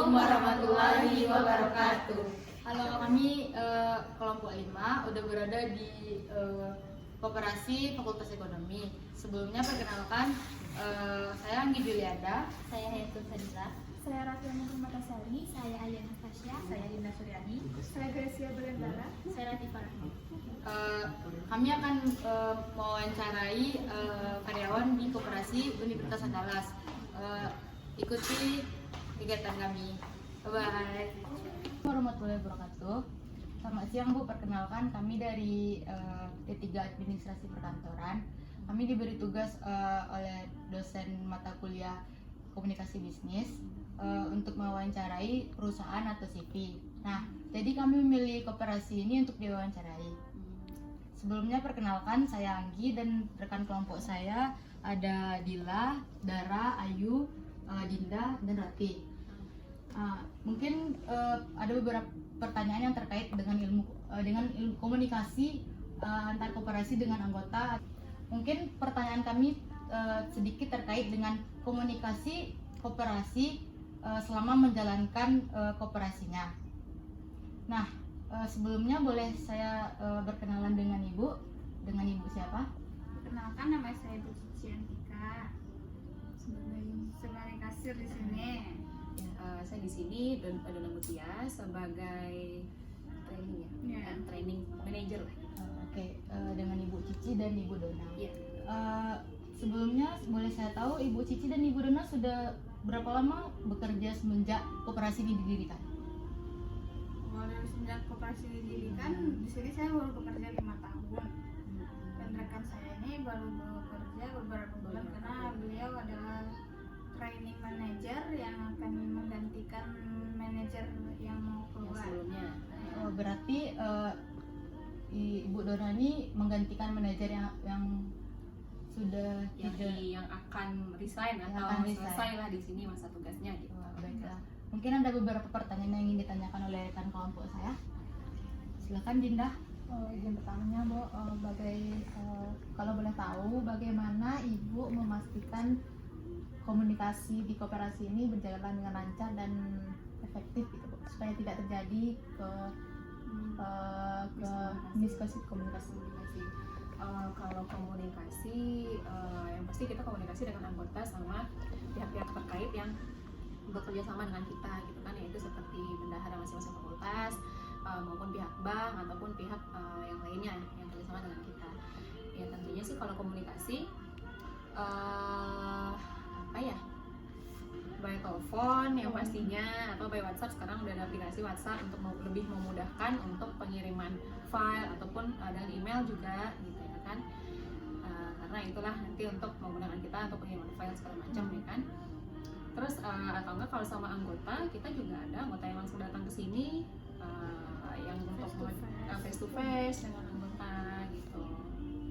Assalamualaikum warahmatullahi wabarakatuh. Halo, kami kelompok 5 udah berada di Koperasi Fakultas Ekonomi. Sebelumnya perkenalkan, saya Anggi Juliada. Saya Hayatun Sadila. Saya Raffiana Permatasari. Saya Ayana Fasya. Saya Linda Suryani. Saya Gracia Belendara. Saya Latifah Rahmi. Kami akan mewawancarai karyawan di Koperasi Universitas Andalas. Ikuti kegiatan kami. Bye-bye. Warahmatullahi wabarakatuh. Selamat siang Bu, perkenalkan kami dari D3 Administrasi Perkantoran. Kami diberi tugas oleh dosen mata kuliah Komunikasi Bisnis untuk mewawancarai perusahaan atau CV. Nah, jadi kami memilih koperasi ini untuk diwawancarai. Sebelumnya perkenalkan, saya Anggi dan rekan kelompok saya ada Dila, Dara, Ayu, Dinda, dan Rati. Mungkin ada beberapa pertanyaan yang terkait dengan ilmu komunikasi antar koperasi dengan anggota. Mungkin pertanyaan kami sedikit terkait dengan komunikasi koperasi selama menjalankan koperasinya. Nah, sebelumnya boleh saya berkenalan dengan Ibu. Dengan Ibu siapa? Perkenalkan, nama saya Ibu Cici Antika. Sebagai kasir di sini. Saya di sini Dona Mutia sebagai training manager lah. Oke, dengan Ibu Cici dan Ibu Dona. Iya. Sebelumnya boleh saya tahu Ibu Cici dan Ibu Dona sudah berapa lama bekerja semenjak koperasi ini didirikan? Mulai semenjak koperasi didirikan, di sini saya baru bekerja 5 tahun. Dan rekan saya ini baru bekerja beberapa bulan karena beliau adalah training manager yang akan menggantikan manajer yang mau keluar. Sebelumnya. Berarti Ibu Dona ini menggantikan manajer yang sudah yang akan resign Yang atau akan resign. selesai lah di sini masa tugasnya gitu. Baiklah. Mungkin ada beberapa pertanyaan yang ingin ditanyakan oleh rekan kelompok saya. Silakan Dinda. Izin pertamanya Bu, kalau boleh tahu bagaimana Ibu memastikan komunikasi di koperasi ini berjalan dengan lancar dan efektif gitu Bu, supaya tidak terjadi ke miskomunikasi komunikasi. Kalau komunikasi, yang pasti kita komunikasi dengan anggota sama pihak-pihak terkait yang bekerja sama dengan kita gitu kan, yaitu seperti bendahara masing-masing fakultas maupun pihak bank ataupun pihak yang lainnya yang kerjasama dengan kita. Ya tentunya sih kalau komunikasi by telepon yang pastinya, atau by WhatsApp. Sekarang udah ada aplikasi WhatsApp untuk lebih memudahkan untuk pengiriman file ataupun dengan email juga gitu ya kan, karena itulah nanti untuk memudahkan kita untuk pengiriman file segala macam ya kan. Terus atau enggak kalau sama anggota, kita juga ada anggota yang langsung datang ke sini yang untuk face to face dengan anggota gitu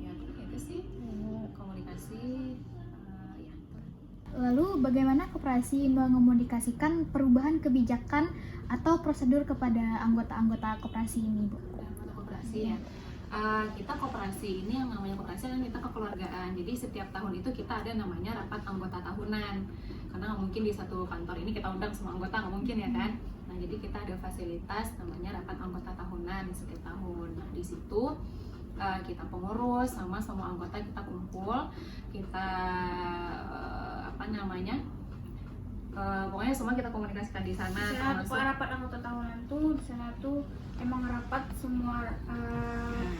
ya. Itu sih komunikasi. Lalu bagaimana koperasi mengomunikasikan perubahan kebijakan atau prosedur kepada anggota-anggota koperasi ini, Bu? Anggota koperasi ya. Kita koperasi ini, yang namanya koperasi kan kita kekeluargaan. Jadi setiap tahun itu kita ada namanya rapat anggota tahunan. Karena nggak mungkin di satu kantor ini kita undang semua anggota, nggak mungkin ya kan. Nah jadi kita ada fasilitas namanya rapat anggota tahunan setiap tahun. Nah di situ kita pengurus sama semua anggota kita kumpul, kita pokoknya semua kita komunikasikan di sana. Rapat anggota tahunan tuh di sana tuh emang rapat semua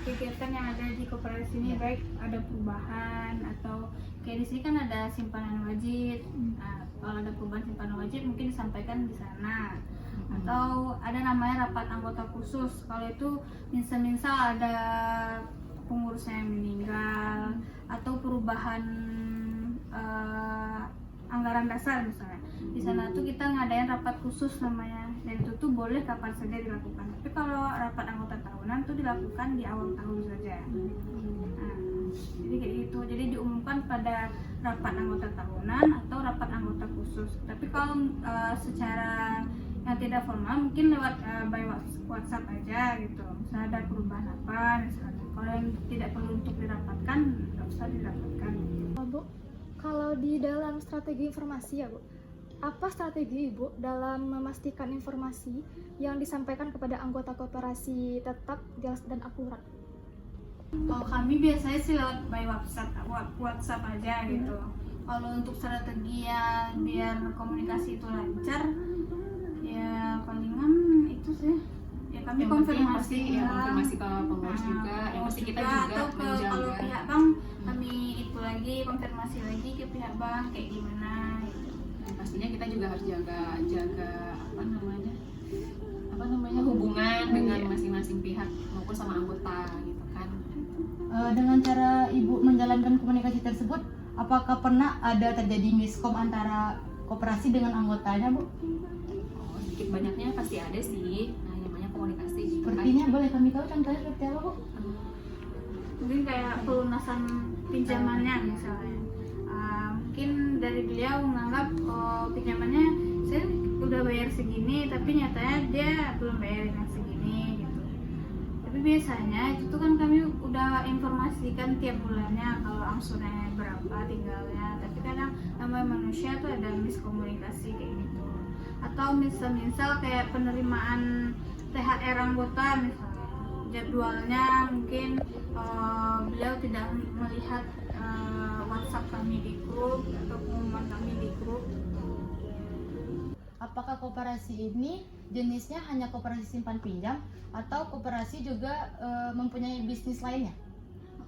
kegiatan yang ada di koperasi ini, baik ada perubahan atau kayak di sini kan ada simpanan wajib. Nah, kalau ada perubahan simpanan wajib mungkin disampaikan di sana. Atau ada namanya rapat anggota khusus. Kalau itu misal ada pengurusnya yang meninggal atau perubahan anggaran dasar misalnya. Di sana tuh kita ngadain rapat khusus namanya, dan itu tuh boleh kapan saja dilakukan. Tapi kalau rapat anggota tahunan tuh dilakukan di awal tahun saja. Nah, jadi kayak gitu. Jadi diumumkan pada rapat anggota tahunan atau rapat anggota khusus. Tapi kalau secara yang tidak formal mungkin lewat by WhatsApp aja gitu. Misalnya ada perubahan apa misalnya. Kalau yang tidak perlu untuk dirapatkan, nggak usah dirapatkan. Bu, kalau di dalam strategi informasi ya Bu, apa strategi Ibu dalam memastikan informasi yang disampaikan kepada anggota koperasi tetap jelas dan akurat? Kalau kami biasanya sih lewat by WhatsApp aja gitu. Kalau untuk strategi ya biar komunikasi itu lancar, ya palingan itu sih. Ya kami Yang penting konfirmasi pasti ya konfirmasi ke pengurus juga, yang pasti kita juga atau ke menjaga. kalau pihak bank kami itu lagi konfirmasi lagi ke pihak bank kayak gimana. Gitu. Dan pastinya kita juga harus jaga apa namanya hubungan dengan masing-masing pihak maupun sama anggota gitu kan. Dengan cara Ibu menjalankan komunikasi tersebut, apakah pernah ada terjadi miskom antara koperasi dengan anggotanya, Bu? Oh, sedikit banyaknya pasti ada sih. Nah, yang namanya komunikasi gitu kan. Sepertinya boleh kami tahu contohnya seperti apa, Bu? Mungkin kayak pelunasan pinjamannya misalnya. Mungkin dari beliau menganggap pinjamannya saya udah bayar segini, tapi nyatanya dia belum bayar yang segini gitu. Tapi biasanya itu tuh kan kami udah informasikan tiap bulannya kalau angsurannya berapa tinggalnya. Tapi kadang namanya manusia tuh ada miskomunikasi kayak gitu. Atau misal kayak penerimaan THR anggota misalnya, jadwalnya mungkin beliau tidak melihat WhatsApp kami di grup atau pengumuman kami di grup. Apakah koperasi ini jenisnya hanya koperasi simpan pinjam atau koperasi juga mempunyai bisnis lainnya?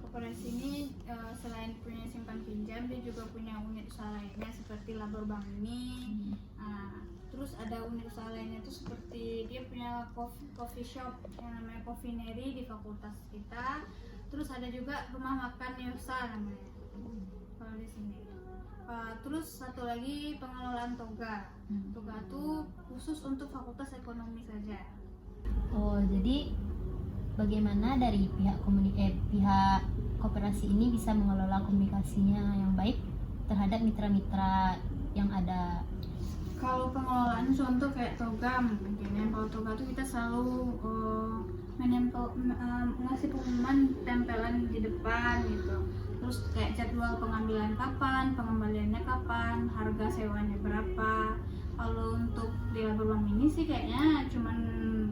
Koperasi ini selain punya simpan pinjam, dia juga punya unit usaha lainnya seperti labor bank ini. Terus ada unit usaha lainnya itu seperti dia punya coffee shop yang namanya Coffeenery di fakultas kita. Terus ada juga rumah makan Yosa namanya kalau di sini. Terus satu lagi pengelolaan toga. Toga itu khusus untuk fakultas ekonomi saja. Oh, jadi bagaimana dari pihak koperasi ini bisa mengelola komunikasinya yang baik terhadap mitra-mitra yang ada? Kalau pengelolaan contoh kayak toga mungkin ya. Kalau toga itu kita selalu ngasih pengumuman tempelan di depan gitu. Terus kayak jadwal pengambilan kapan, pengembaliannya kapan, harga sewanya berapa. Kalau untuk di labor bank ini sih kayaknya cuman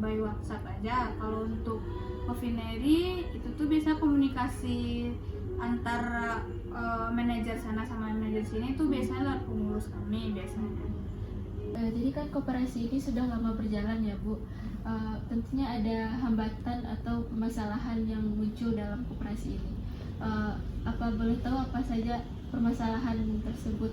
by WhatsApp aja. Kalau untuk Coffeenery itu tuh biasa komunikasi antara manajer sana sama manajer sini tuh biasanya lewat pengurus kami biasanya. Jadi kan koperasi ini sudah lama berjalan ya Bu. Tentunya ada hambatan atau permasalahan yang muncul dalam koperasi ini. Apa boleh tahu apa saja permasalahan tersebut?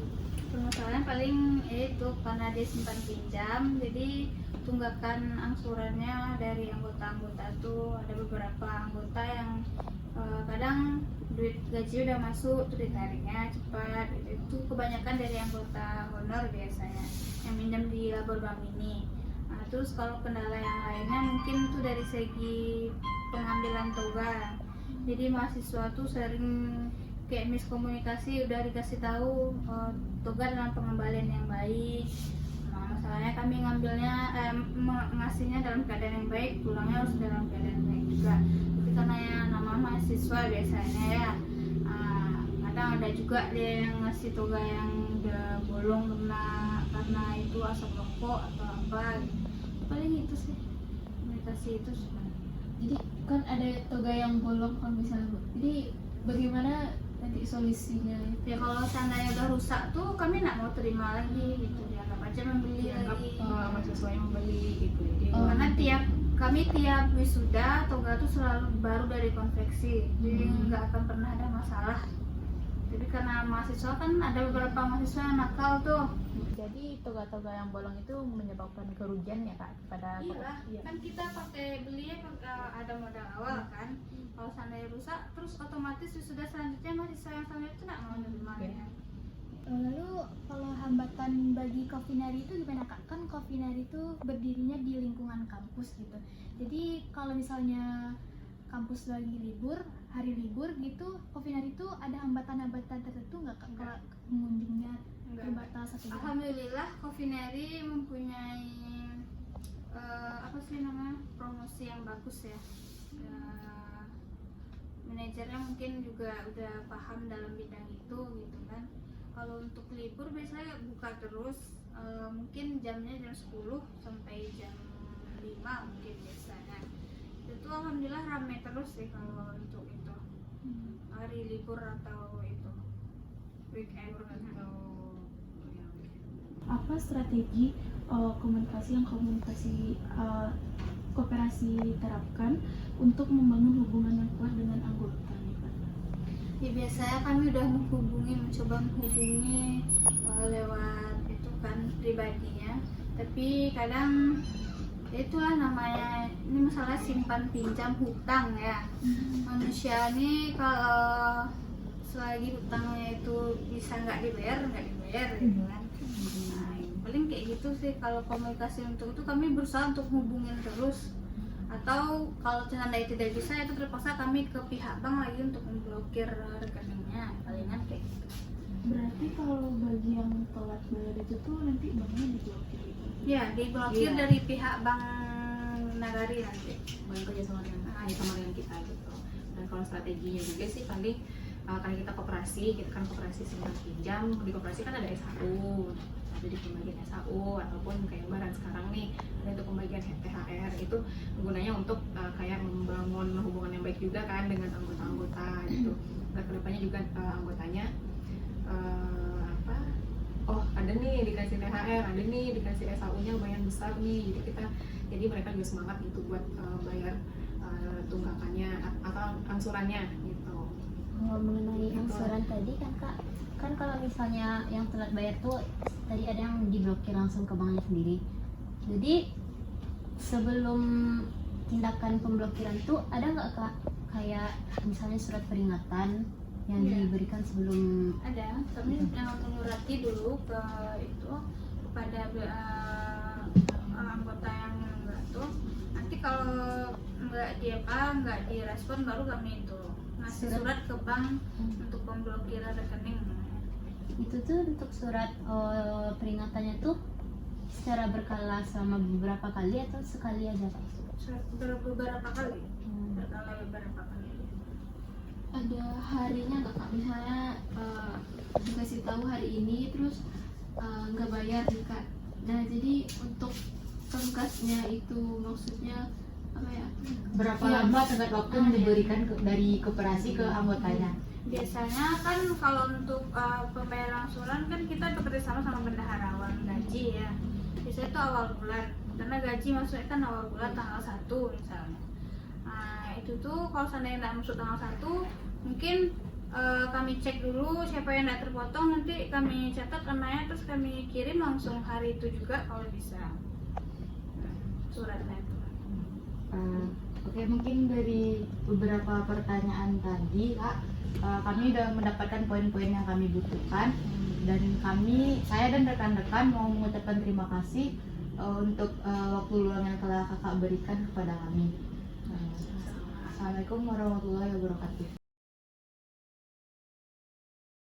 Permasalahan paling itu karena dia simpan pinjam, jadi tunggakan angsurannya dari anggota-anggota tuh ada beberapa anggota yang kadang duit gaji udah masuk tuh ditariknya cepat. Itu kebanyakan dari anggota honor biasanya yang minjam di labor bank ini. Terus kalau kendala yang lainnya mungkin tuh dari segi pengambilan toga. Jadi mahasiswa tuh sering kayak miskomunikasi, udah dikasih tahu toga dengan pengembalian yang baik. Masalahnya kami ngambilnya ngasihnya dalam keadaan yang baik, pulangnya harus dalam keadaan yang baik juga. Tapi karena ya nama mahasiswa biasanya ya, kadang ada juga dia yang ngasih toga yang udah bolong karena itu asap rokok atau apa. Paling itu sih komunikasi itu sebenarnya. Jadi kan ada toga yang bolong kalau misalnya Bu. Jadi bagaimana nanti solusinya? Ya kalau seandainya udah rusak tuh kami nggak mau terima lagi gitu, dianggap aja membeli Dianggap lagi. mahasiswa yang membeli gitu. Jadi Karena kami tiap wisuda toga tuh selalu baru dari konveksi, jadi nggak akan pernah ada masalah. Jadi karena mahasiswa kan ada beberapa mahasiswa yang nakal tuh. Jadi toga-toga yang bolong itu menyebabkan kerugian ya Kak kepada Iya, kan kita belinya ada modal awal kan. Kalau seandainya rusak, terus otomatis wisuda selanjutnya mahasiswa yang selanjutnya itu nggak mau nerimanya. Lalu kalau hambatan bagi Coffeenery itu gimana Kak? Kan Coffeenery itu berdirinya di lingkungan kampus gitu. Jadi kalau misalnya kampus lagi libur, hari libur gitu, Coffeenery itu ada hambatan-hambatan tertentu nggak Kak? Kalau pengunjungnya terbatas atau gimana? Alhamdulillah Coffeenery mempunyai promosi yang bagus ya. Manajernya mungkin juga udah paham dalam bidang itu gitu kan. Kalau untuk libur biasanya buka terus mungkin jamnya jam 10 sampai jam 5 mungkin biasanya. Itu alhamdulillah ramai terus sih kalau untuk itu hari libur atau itu weekend atau Apa strategi komunikasi yang koperasi terapkan untuk membangun hubungan yang kuat dengan anggota nih, Pak? ya biasanya kami udah mencoba menghubungi lewat itu kan pribadinya, tapi kadang ya itulah namanya, ini masalah simpan pinjam hutang ya. Manusia ini kalau selagi hutangnya itu bisa nggak dibayar gitu kan. Nah, paling kayak gitu sih kalau komunikasi untuk itu kami berusaha untuk hubungin terus, atau kalau seandainya tidak bisa itu terpaksa kami ke pihak bank lagi untuk memblokir rekeningnya, palingan kayak gitu. Berarti kalau bagi yang telat bayar itu tuh nanti banknya diblokir gitu? Ya diblokir Iya. dari pihak bank Nagari nanti. Banyak kerja sama dengan kita gitu. Dan kalau strateginya juga sih paling karena kita kan koperasi simpan pinjam, di koperasi kan ada SHU, ada di pembagian SHU ataupun kayak lebaran sekarang nih ada untuk pembagian THR, itu gunanya untuk kayak membangun hubungan yang baik juga kan dengan anggota-anggota gitu. Dan kedepannya juga anggotanya ada nih dikasih THR, ada nih dikasih SHU-nya lumayan besar nih, jadi mereka juga semangat gitu buat bayar tunggakannya atau angsurannya gitu. Kalau mengenai Gitu. angsuran tadi kan Kak, kan kalau misalnya yang telat bayar tuh tadi ada yang diblokir langsung ke banknya sendiri. Jadi sebelum tindakan pemblokiran tuh ada nggak Kak kayak misalnya surat peringatan yang Iya. diberikan sebelum Ada, kami yang menyurati dulu ke itu kepada anggota yang enggak tuh. Nanti kalau nggak direspon baru kami itu ngasih surat ke bank untuk pemblokiran rekening. itu tuh untuk surat peringatannya tuh secara berkala selama beberapa kali atau sekali aja Kak? Surat beberapa kali, berkala beberapa kali. Ada harinya nggak Kak? Misalnya dikasih tahu hari ini terus nggak bayar nih Kak. Nah jadi untuk tengkasnya itu maksudnya apa ya? Berapa Iya. lama tenggat waktu yang diberikan dari koperasi ke anggotanya? Biasanya kan kalau untuk pembayaran angsuran kan kita bekerja sama bendaharawan gaji ya. Biasanya itu awal bulan, karena gaji masuknya kan awal bulan tanggal 1 misalnya. Nah itu tuh kalau seandainya nggak masuk tanggal 1 mungkin kami cek dulu siapa yang nggak terpotong, nanti kami catat namanya terus kami kirim langsung hari itu juga kalau bisa suratnya itu. Oke, mungkin dari beberapa pertanyaan tadi Kak, kami sudah mendapatkan poin-poin yang kami butuhkan, dan saya dan rekan-rekan mau mengucapkan terima kasih untuk waktu luang yang telah Kakak berikan kepada kami. Assalamualaikum warahmatullahi wabarakatuh.